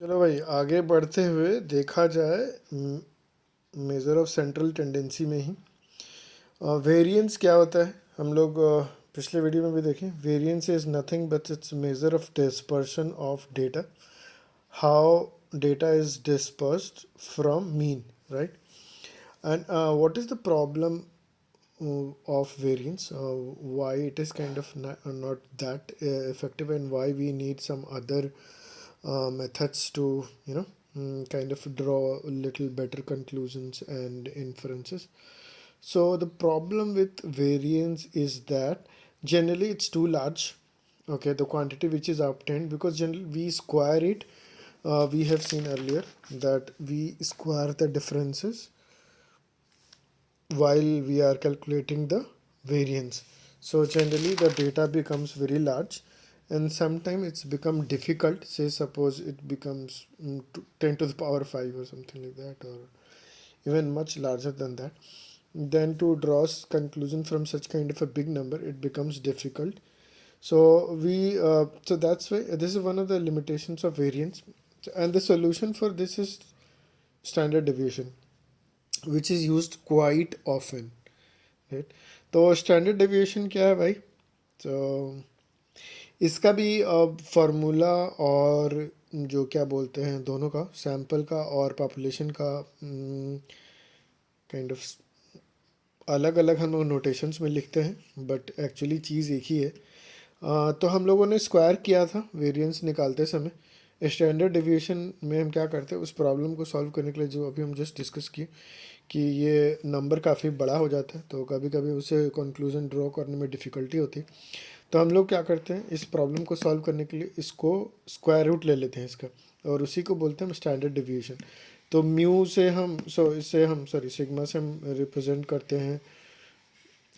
चलो भाई आगे बढ़ते हुए देखा जाए मेजर ऑफ सेंट्रल टेंडेंसी में ही वेरिएंस क्या होता है। हम लोग पिछले वीडियो में भी देखें। Variance is nothing but it's measure of dispersion of data, how data is dispersed from mean, right. And what is the problem of variance, why it is kind of not that effective, and why we need some other methods to kind of draw a little better conclusions and inferences. So the problem with variance is that generally it's too large. Okay, the quantity which is obtained, because generally we square it. We have seen earlier that we square the differences while we are calculating the variance. So generally the data becomes very large, and sometimes it's become difficult. Say suppose it becomes 10 to the power 5 or something like that, or even much larger than that. Then to draw conclusion from such kind of a big number, it becomes difficult. So so that's why this is one of the limitations of variance. And the solution for this is standard deviation, which is used quite often, right. तो standard deviation क्या है भाई? तो इसका भी formula और जो क्या बोलते हैं दोनों का, सैंपल का और पॉपुलेशन का, काइंड ऑफ अलग अलग हम लोग नोटेशंस में लिखते हैं, बट एक्चुअली चीज़ एक ही है। तो हम लोगों ने स्क्वायर किया था वेरिएंस निकालते समय। स्टैंडर्ड डेविएशन में हम क्या करते हैं, उस प्रॉब्लम को सॉल्व करने के लिए जो अभी हम जस्ट डिस्कस किए कि ये नंबर काफ़ी बड़ा हो जाता है, तो कभी कभी उसे कंक्लूजन ड्रॉ करने में डिफ़िकल्टी होती है। तो हम लोग क्या करते हैं, इस प्रॉब्लम को सॉल्व करने के लिए इसको स्क्वायर रूट ले लेते हैं इसका, और उसी को बोलते हैं हम स्टैंडर्ड डेविएशन। तो म्यू से हम इससे हम सिग्मा से हम रिप्रेजेंट करते हैं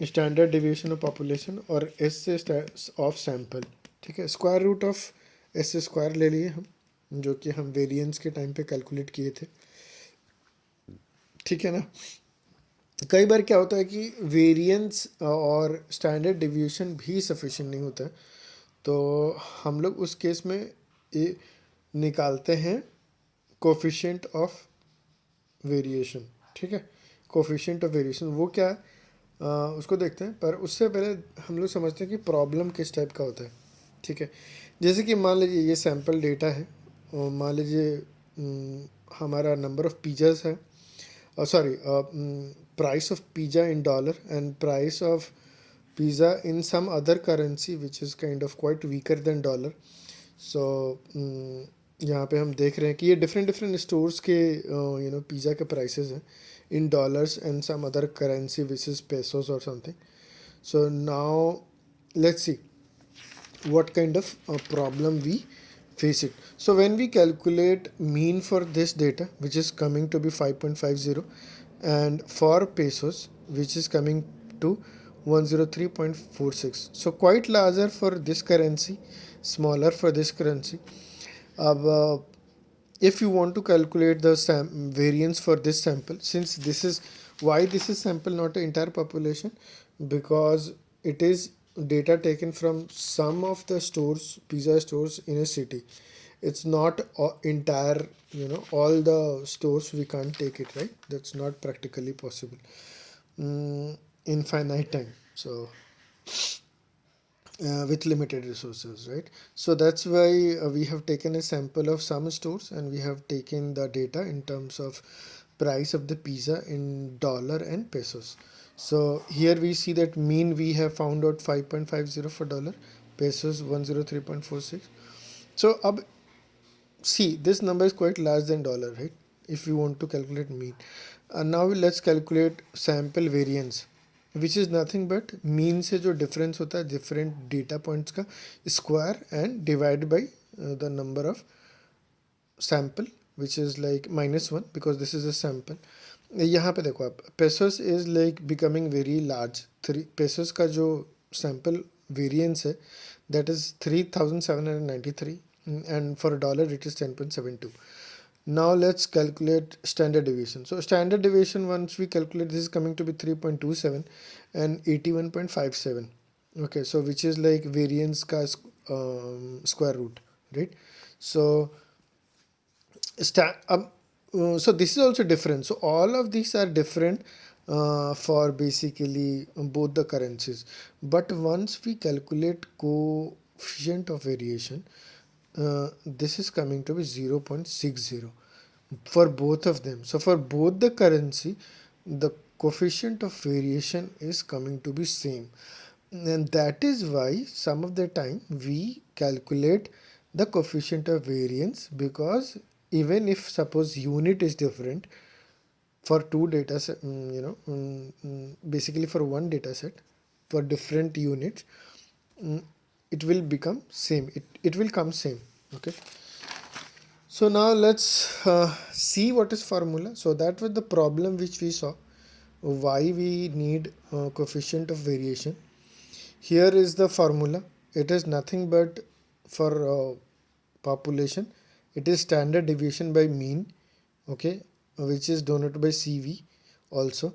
स्टैंडर्ड डेविएशन ऑफ पॉपुलेशन, और एस से ऑफ सैंपल। ठीक है, स्क्वायर रूट ऑफ एस से स्क्वायर ले लिए हम, जो कि हम वेरिएंस के टाइम पे कैलकुलेट किए थे। ठीक है ना। कई बार क्या होता है कि वेरिएंस और स्टैंडर्ड डिवीएशन भी सफिशिएंट नहीं होता है, तो हम लोग उस केस में ये निकालते हैं कोफिशिएंट ऑफ वेरिएशन। ठीक है, कोफिशिएंट ऑफ वेरिएशन वो क्या है, उसको देखते हैं। पर उससे पहले हम लोग समझते हैं कि प्रॉब्लम किस टाइप का होता है। ठीक है, जैसे कि मान लीजिए ये सैम्पल डेटा है, और मान लीजिए हमारा नंबर ऑफ पिज़्ज़ास है, sorry, price of pizza in dollar and price of pizza in some other currency which is kind of quite weaker than dollar. So यहाँ पे हम देख रहे हैं कि ये डिफरेंट डिफरेंट स्टोर्स के पिज़्ज़ा के प्राइसेस हैं in dollars and some other currency which is pesos और something. So now let's see what kind of problem we face it. So when we calculate mean for this data, which is coming to be 5.50, and for pesos which is coming to 103.46, so quite larger for this currency, smaller for this currency. If you want to calculate the variance for this sample, since this is why this is sample not the entire population, because it is data taken from some of the stores, pizza stores in a city. It's not entire, all the stores we can't take it, right? That's not practically possible in finite time. So with limited resources, right? So that's why we have taken a sample of some stores, and we have taken the data in terms of price of the pizza in dollar and pesos. So here we see that mean we have found out 5.50 for dollar, pesos 103.46. So see, this number is quite large than dollar, right? If you want to calculate mean. And now let's calculate sample variance, which is nothing but mean से जो difference होता है different data points का square and divide by the number of sample which is like -1, because this is a sample. यहाँ पे देखो आप, pesos is like becoming very large. Pesos का जो सैम्पल वेरिएंस है that is 3793, and for a dollar it is 10.72. Now let's calculate standard deviation. So standard deviation, once we calculate, this is coming to be 3.27 and 81.57. Okay, so which is like variance ka square root, right? So So this is also different. So all of these are different for basically both the currencies. But once we calculate coefficient of variation, this is coming to be 0.60 for both of them. So for both the currency, the coefficient of variation is coming to be same, and that is why some of the time we calculate the coefficient of variance, because even if suppose unit is different for two data set, basically for one data set for different units, mm, it will become same, it will come same. Okay, so now let's see what is formula. So that was the problem which we saw, why we need coefficient of variation. Here is the formula. It is nothing but for population. It is standard deviation by mean, okay, which is denoted by CV also.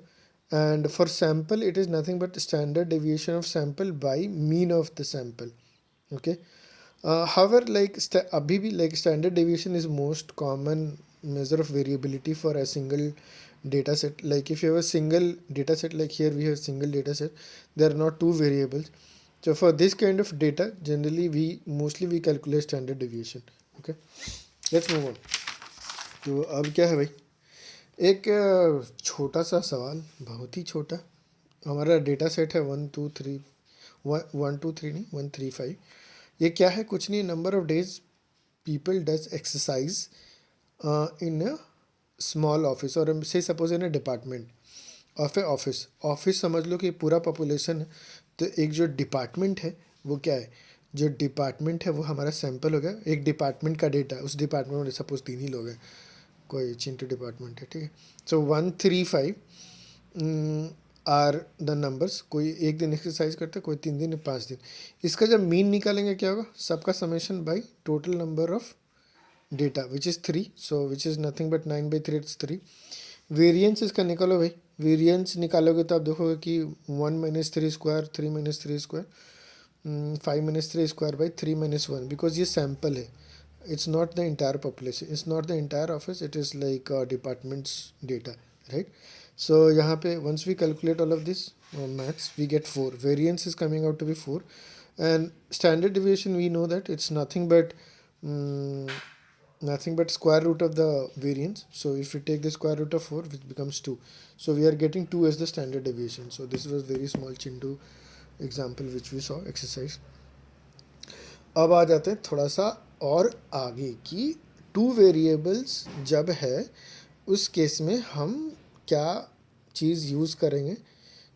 And for sample, it is nothing but standard deviation of sample by mean of the sample. Okay. However, like अभी भी like standard deviation is most common measure of variability for a single data set. Like if you have a single data set, like here we have single data set, there are not two variables. So for this kind of data, generally we calculate standard deviation. Okay, let's move on. तो अब क्या है भाई, एक छोटा सा सवाल, बहुत ही छोटा. हमारा डेटा सेट है 1 2 3, 1 2 3 नहीं 1 3 5. ये क्या है, कुछ नहीं, number of days people does exercise in a small office, और से suppose in a department of A office. Office समझ लो कि पूरा पॉपुलेशन है. तो एक जो डिपार्टमेंट है वो क्या है, जो डिपार्टमेंट है वो हमारा सैंपल हो गया. एक डिपार्टमेंट का डेटा, उस डिपार्टमेंट में सपोज 3 ही लोग हैं, कोई चिंटू डिपार्टमेंट है, ठीक है. सो 1 3 5 आर द नंबर्स. कोई एक दिन एक्सरसाइज करता है, कोई 3 दिन, 5 दिन. इसका जब मीन निकालेंगे क्या होगा, सबका summation by total number of data which is 3. So which is nothing but 9/3 it's 3. Variance इसका निकालो भाई. वेरिएंस निकालोगे तो आप देखोगे कि 1 - 3 square, 3 - 3 square, 5 - 3 square by 3 - 1, because ये सैम्पल है. It's not the entire population, it's not the entire office, it is like department's data, right? So यहाँ पे once we calculate all of this maths, we get 4. Variance is coming out to be 4, and standard deviation we know that it's nothing but square root of the variance. So if we take the square root of 4, which becomes 2, so we are getting 2 as the standard deviation. So this was very small Chintu example which we saw exercise. अब आ जाते हैं थोड़ा सा और आगे की, 2 variables जब है उस केस में हम क्या चीज़ यूज़ करेंगे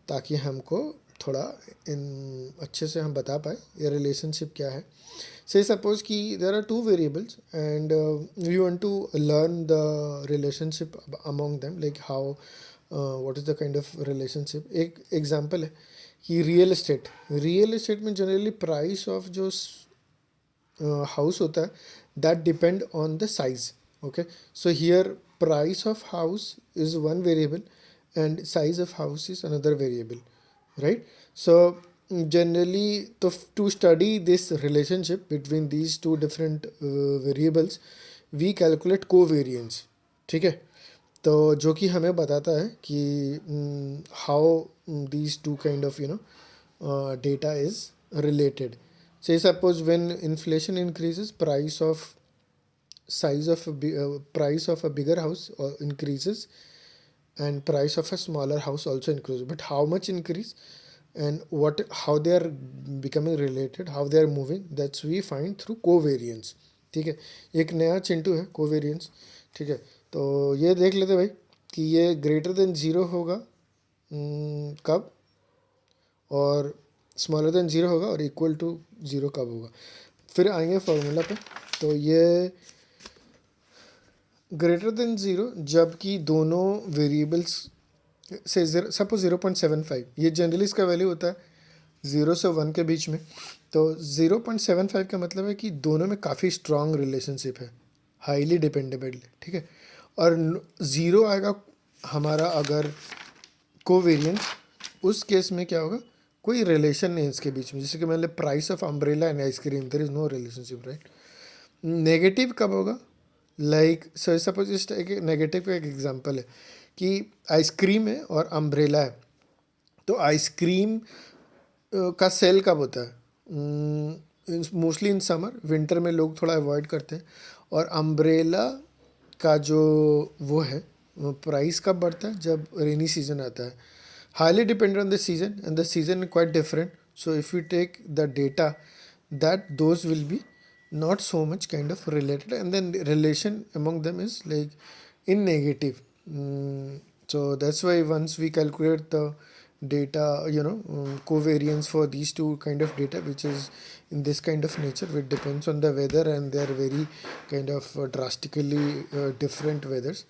ताकि हमको थोड़ा अच्छे से हम बता पाए ये रिलेशनशिप क्या है. से सपोज कि there are 2 variables and we want to learn the relationship among them, like how what is the kind of relationship. एक एग्जांपल है कि रियल एस्टेट में जनरली प्राइस ऑफ जो हाउस होता है that depend on the size. Okay, so here price of house is one variable and size of house is another variable, right. So generally तो to study this relationship between these 2 different variables we calculate covariance, ठीक है. तो जो कि हमें बताता है कि how these 2 kind of data is related. Say suppose when inflation increases, price of a bigger house increases, and price of a smaller house also increases. But how much increase and how they are becoming related, how they are moving, that's we find through covariance. ठीक है, एक नया चिंटू है covariance, ठीक है. तो ये देख लेते भाई कि ये ग्रेटर देन 0 होगा कब, और स्मॉलर देन 0 होगा, और इक्वल टू 0 कब होगा. फिर आएंगे फॉर्मूला पे. तो ये ग्रेटर देन 0 जबकि दोनों वेरिएबल्स से सपोज 0.75, ये जनरली इसका वैल्यू होता है 0 से 1 के बीच में. तो 0.75 का मतलब है कि दोनों में काफ़ी स्ट्रॉन्ग रिलेशनशिप है, हाईली डिपेंडेबल, ठीक है. और 0 आएगा हमारा अगर कोवेरिएंस, उस केस में क्या होगा, कोई रिलेशन नहीं इसके बीच में. जैसे कि मतलब price of umbrella and ice cream, there is no relationship, right. Negative कब होगा, लाइक सर सपोज इस एक नेगेटिव का एक एग्जांपल है कि आइसक्रीम है और अम्ब्रेला है। तो आइसक्रीम का सेल कब होता है? मोस्टली इन समर, विंटर में लोग थोड़ा अवॉइड करते हैं। और अम्ब्रेला का जो वो है प्राइस कब बढ़ता है? जब रेनी सीजन आता है। Highly depend on the season and the season quite different. So if you take the data that those will be not so much kind of related, and then relation among them is like in negative. So that's why once we calculate the data, covariance for these two kind of data which is in this kind of nature, which depends on the weather and they are very kind of drastically different weathers.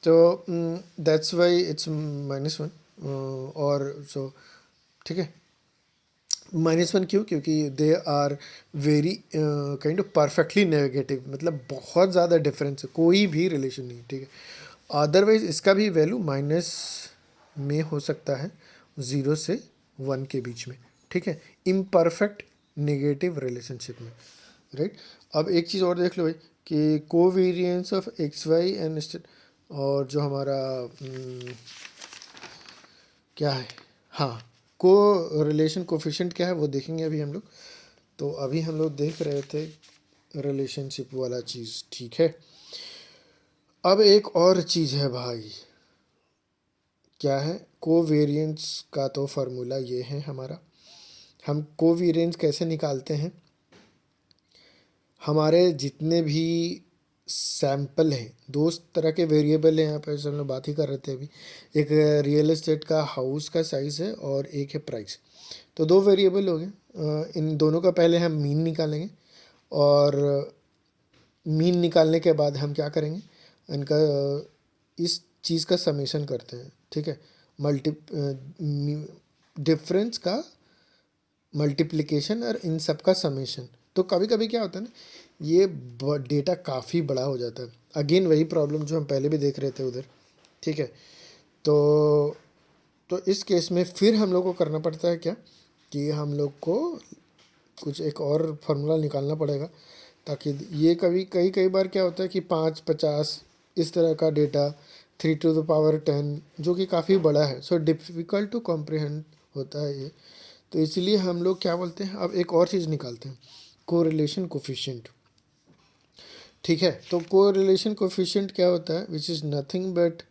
So that's why it's -1 or so. ठीक है, -1 क्यों? क्योंकि they are very kind of perfectly negative, मतलब बहुत ज़्यादा difference है, कोई भी रिलेशन नहीं। ठीक है, अदरवाइज इसका भी वैल्यू माइनस में हो सकता है 0 से 1 के बीच में। ठीक है, इम्परफेक्ट नेगेटिव रिलेशनशिप में, राइट। अब एक चीज़ और देख लो भाई कि covariance of X Y and और जो हमारा क्या है, हाँ, को रिलेशन कोफिशिएंट क्या है वो देखेंगे अभी हम लोग। तो अभी हम लोग देख रहे थे रिलेशनशिप वाला चीज़, ठीक है। अब एक और चीज़ है भाई, क्या है? कोवेरिएंस का तो फार्मूला ये है हमारा। हम कोवेरिएंस कैसे निकालते हैं? हमारे जितने भी सैंपल हैं, दो तरह के वेरिएबल हैं यहाँ पर, हम लोग बात ही कर रहे थे अभी। एक रियल एस्टेट का हाउस का साइज़ है और एक है प्राइस। तो दो वेरिएबल हो गए। इन दोनों का पहले हम मीन निकालेंगे और मीन निकालने के बाद हम क्या करेंगे, इनका इस चीज़ का समेशन करते हैं। ठीक है, डिफरेंस का मल्टीप्लिकेशन और इन सब का समेशन। तो कभी कभी क्या होता है ना, ये डेटा काफ़ी बड़ा हो जाता है। अगेन वही प्रॉब्लम जो हम पहले भी देख रहे थे उधर। ठीक है, तो इस केस में फिर हम लोग को करना पड़ता है क्या कि हम लोग को कुछ एक और फार्मूला निकालना पड़ेगा, ताकि ये कई बार क्या होता है कि 5, 50 इस तरह का डेटा 3 to the power 10 जो कि काफ़ी बड़ा है, सो डिफ़िकल्ट टू कॉम्प्रिहेंड होता है ये। तो इसलिए हम लोग क्या बोलते हैं, अब एक और चीज़ निकालते हैं, कोरिलेशन कोफिशिएंट। ठीक है, तो कोरिलेशन कोफिशिएंट क्या होता है? Which is nothing but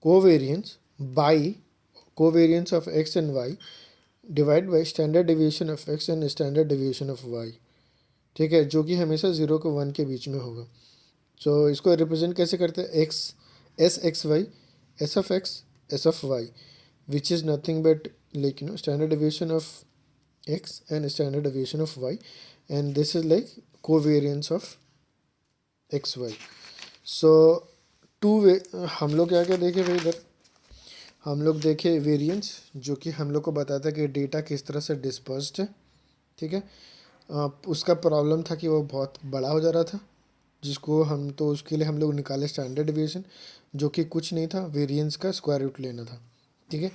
covariance by covariance of X and Y divide by standard deviation of X and standard deviation of Y. ठीक है, जो कि हमेशा 0 को 1 के बीच में होगा। सो इसको रिप्रेजेंट कैसे करते हैं? S X Y, S of X, S of Y, which is nothing but like standard deviation of x and standard deviation of y, and this is like covariance of x y. So two way हम लोग क्या क्या देखे भाई इधर, हम लोग देखे वेरिएंस जो कि हम लोग को बताता है कि डेटा किस तरह से डिस्पर्स्ड है। ठीक है, उसका प्रॉब्लम था कि वो बहुत बड़ा हो जा रहा था, जिसको हम तो उसके लिए हम लोग निकाले स्टैंडर्ड डेविएशन, जो कि कुछ नहीं था, वेरिएंस का स्क्वायर रूट लेना था। ठीक है,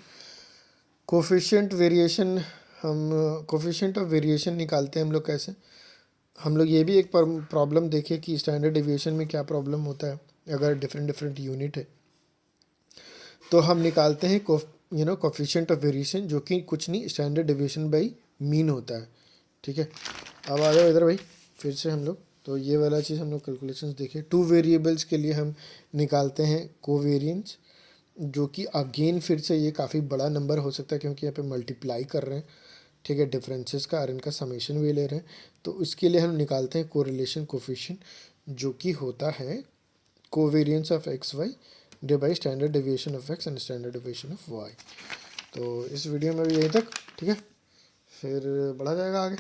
कोफिशिएंट वेरिएशन, हम कोफिशिएंट ऑफ वेरिएशन निकालते हैं हम लोग कैसे? हम लोग ये भी एक प्रॉब्लम देखे कि स्टैंडर्ड डेविएशन में क्या प्रॉब्लम होता है अगर डिफरेंट यूनिट है। तो हम निकालते हैं कोफिशिएंट ऑफ वेरिएशन, जो कि कुछ नहीं, स्टैंडर्ड डेविएशन बाई मीन होता है। ठीक है, अब आ जाओ इधर भाई फिर से हम लोग, तो ये वाला चीज़ हम लोग कैलकुलेशंस देखे। 2 वेरिएबल्स के लिए हम निकालते हैं कोवेरिएंस, जो कि अगेन फिर से ये काफ़ी बड़ा नंबर हो सकता है क्योंकि यहाँ पे मल्टीप्लाई कर रहे हैं। ठीक है, डिफरेंसेस का और इनका समेशन भी ले रहे हैं। तो इसके लिए हम निकालते हैं कोरिलेशन कोफिशिएंट, जो कि होता है covariance of X Y divide by standard deviation of X and standard deviation of Y. तो इस वीडियो में भी यहीं तक। ठीक है, फिर बढ़ा जाएगा आगे।